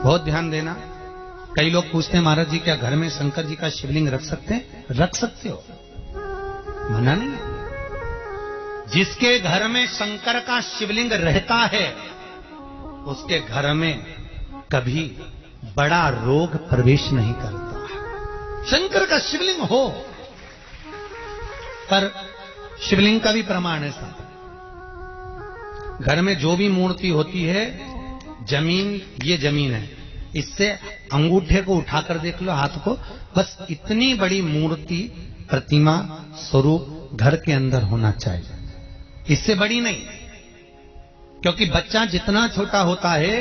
बहुत ध्यान देना। कई लोग पूछते हैं महाराज जी क्या घर में शंकर जी का शिवलिंग रख सकते हैं? रख सकते हो, मना नहीं। जिसके घर में शंकर का शिवलिंग रहता है उसके घर में कभी बड़ा रोग प्रवेश नहीं करता। शंकर का शिवलिंग हो, पर शिवलिंग का भी प्रमाण है साहब। घर में जो भी मूर्ति होती है, जमीन ये जमीन है, इससे अंगूठे को उठाकर देख लो, हाथ को, बस इतनी बड़ी मूर्ति, प्रतिमा, स्वरूप घर के अंदर होना चाहिए, इससे बड़ी नहीं। क्योंकि बच्चा जितना छोटा होता है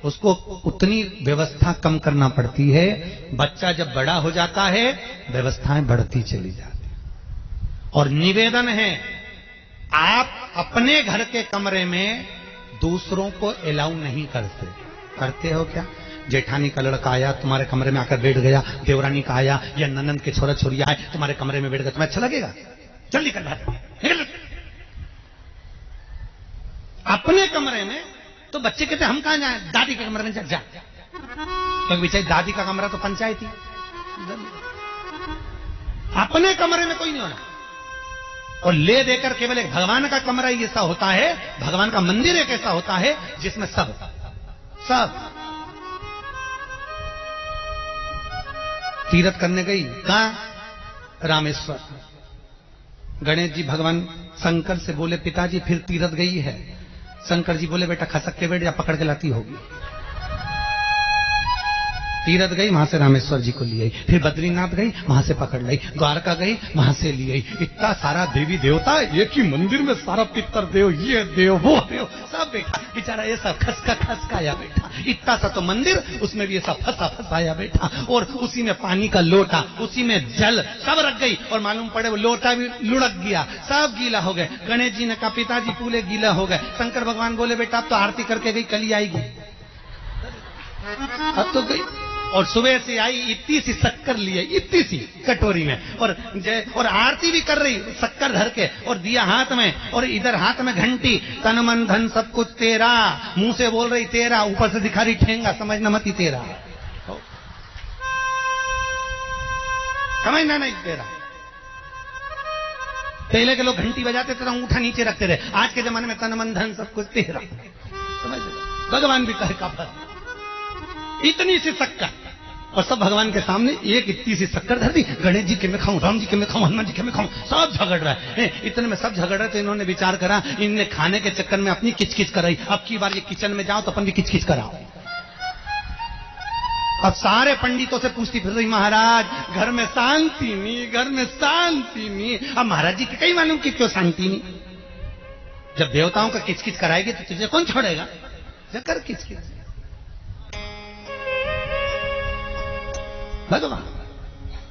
उसको उतनी व्यवस्था कम करना पड़ती है। बच्चा जब बड़ा हो जाता है व्यवस्थाएं बढ़ती चली जाती। और निवेदन है, आप अपने घर के कमरे में दूसरों को अलाउ नहीं करते। करते हो क्या? जेठानी का लड़का आया तुम्हारे कमरे में आकर बैठ गया, देवरानी का आया या ननंद के छोरा छोरिया आए तुम्हारे कमरे में बैठ गया, तुम्हें अच्छा लगेगा? जल्दी कर निकल। अपने कमरे में तो बच्चे कहते हम कहां जाए, दादी के कमरे में जा। क्योंकि बेचारी दादी का कमरा तो पंचायती। अपने कमरे में कोई नहीं होना। और ले देकर केवल एक भगवान का कमरा ही ऐसा होता है, भगवान का मंदिर एक ऐसा होता है जिसमें सब तीर्थ करने गई। कहां? रामेश्वर। गणेश जी भगवान शंकर से बोले पिताजी फिर तीर्थ गई है। शंकर जी बोले बेटा खसक के बैठ जा, पकड़ के लाती होगी। तीर्थ गई, वहां से रामेश्वर जी को ले आई, फिर बद्रीनाथ गई, वहां से पकड़ लाई, द्वारका गई, वहां से ले आई। इतना सारा देवी देवता एक ही मंदिर में, सारा पितर देव, ये देव वो देव सब बैठा। बेचारा ऐसा खसकाया बैठा। इतना सा तो मंदिर, उसमें भी ऐसा फंसाया बैठा। और उसी में पानी का लोटा, उसी में जल सब रख गई। और मालूम पड़े वो लोटा भी लुढ़क गया, सब गीला हो गए। गणेश जी ने कहा पिताजी पूरे गीला हो गए। शंकर भगवान बोले बेटा अब तो आरती करके गई, कल ही आएगी। अब तो गई और सुबह से आई, इतनी सी शक्कर लिए, इतनी सी कटोरी में, और आरती भी कर रही शक्कर धर के, और दिया हाथ में, और इधर हाथ में घंटी, तन मन धन सब कुछ तेरा, मुंह से बोल रही तेरा, ऊपर से दिखा रही ठेंगा, समझना मत ही तेरा, समझना नहीं तेरा। पहले के लोग घंटी बजाते थे तो अंगूठा नीचे रखते थे, आज के जमाने में तन मन धन सब कुछ तेरा, समझ भगवान भी कहे का इतनी सी शक्कर, और सब भगवान के सामने एक इतनी सी शक्कर धर दी। गणेश जी के मैं खाऊं, राम जी के मैं खाऊं, हनुमान जी के मैं खाऊं, सब झगड़ रहा है। इतने में सब झगड़ रहे तो इन्होंने विचार करा, इनने खाने के चक्कर में अपनी किचकिच कराई, अब की बार ये किचन में जाओ तो अपन भी किचकिच कराओ। अब सारे पंडितों से पूछती फिर रही महाराज घर में शांति नहीं, घर में शांति नहीं। अब महाराज जी के कई मालूम कि क्यों शांति नहीं? जब देवताओं का किचकिच कराएगी तो तुझे कौन छोड़ेगा? जकर किचकिच भगवान।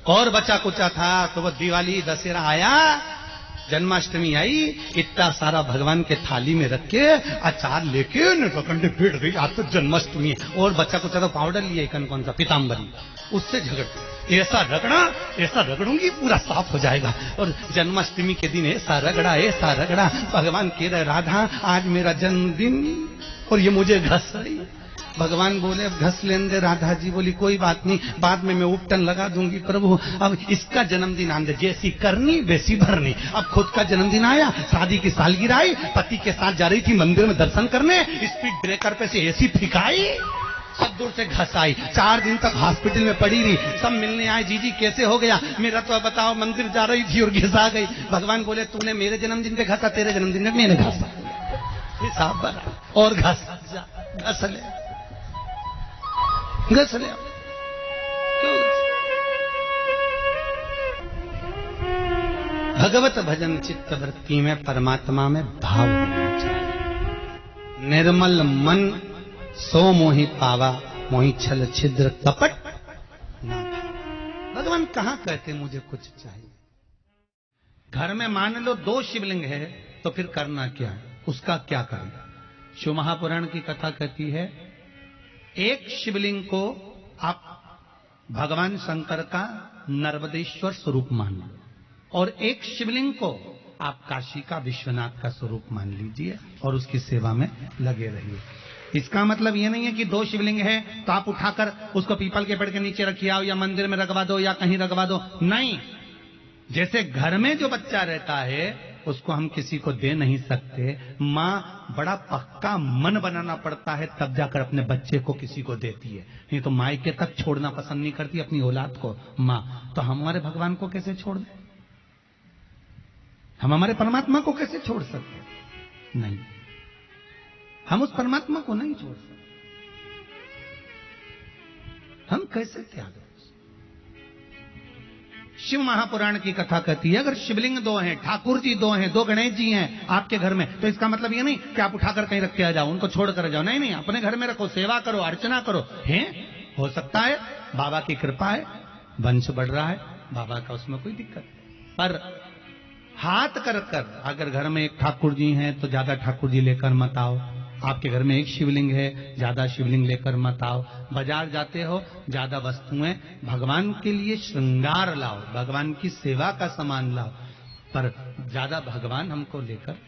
और बचा कुचा था तो वो दिवाली दशहरा आया, जन्माष्टमी आई, इतना सारा भगवान के थाली में रख के अचार लेके कंडे फेट गई, आज तो जन्माष्टमी है। और बच्चा कुचा तो पाउडर लिए कौन सा पीताम्बरी, उससे झगड़, ऐसा रगड़ूंगी पूरा साफ हो जाएगा। और जन्माष्टमी के दिन ऐसा रगड़ा, भगवान कह रहे राधा आज मेरा जन्मदिन और ये मुझे घस रही। भगवान बोले अब घस लेने दे। राधा जी बोली कोई बात नहीं, बाद में मैं उपटन लगा दूंगी प्रभु, अब इसका जन्मदिन आने दे, जैसी करनी वैसी भरनी। अब खुद का जन्मदिन आया, शादी की सालगिरह आई, पति के साथ जा रही थी मंदिर में दर्शन करने, स्पीड ब्रेकर पे से ऐसी फिकाई, सब दूर से घस आई। 4 दिन तक हॉस्पिटल में पड़ी रही, सब मिलने आए, जीजी कैसे हो गया? मेरा तो बताओ मंदिर जा रही थी और घिसा गई। भगवान बोले तूने मेरे जन्मदिन पे घसा, तेरे जन्मदिन में मैंने घसा, हिसाब बना और घस ले। भगवत भजन चित्त वृत्ति में परमात्मा में भाव होना चाहिए। निर्मल मन सो मोहि पावा, मोहि छल छिद्र कपट ना। भगवान कहां कहते मुझे कुछ चाहिए? घर में मान लो 2 शिवलिंग है तो फिर करना क्या है? उसका क्या करें? शिव महापुराण की कथा कहती है एक शिवलिंग को आप भगवान शंकर का नर्मदेश्वर स्वरूप मान लो और एक शिवलिंग को आप काशी का विश्वनाथ का स्वरूप मान लीजिए और उसकी सेवा में लगे रहिए। इसका मतलब ये नहीं है कि 2 शिवलिंग है तो आप उठाकर उसको पीपल के पेड़ के नीचे रखिए आओ या मंदिर में रखवा दो या कहीं रखवा दो। नहीं, जैसे घर में जो बच्चा रहता है उसको हम किसी को दे नहीं सकते, माँ बड़ा पक्का मन बनाना पड़ता है तब जाकर अपने बच्चे को किसी को देती है, नहीं तो मायके तक छोड़ना पसंद नहीं करती अपनी औलाद को माँ। तो हम हमारे भगवान को कैसे छोड़ दें? हम हमारे परमात्मा को कैसे छोड़ सकते? नहीं, हम उस परमात्मा को नहीं छोड़ सकते। हम कैसे त्याग? शिव महापुराण की कथा कहती है अगर शिवलिंग 2 हैं, ठाकुर जी 2 हैं, 2 गणेश जी हैं आपके घर में, तो इसका मतलब ये नहीं कि आप उठाकर कहीं रख के आ जाओ, उनको छोड़ कर जाओ। नहीं नहीं, अपने घर में रखो, सेवा करो, अर्चना करो। हैं, हो सकता है बाबा की कृपा है, वंश बढ़ रहा है, बाबा का उसमें कोई दिक्कत नहीं। पर हाथ कर कर अगर घर में एक ठाकुर जी हैं तो ज्यादा ठाकुर जी लेकर मत आओ। आपके घर में एक शिवलिंग है, ज्यादा शिवलिंग लेकर मत आओ। बाजार जाते हो, ज्यादा वस्तुएं भगवान के लिए श्रृंगार लाओ, भगवान की सेवा का सामान लाओ, पर ज्यादा भगवान हमको लेकर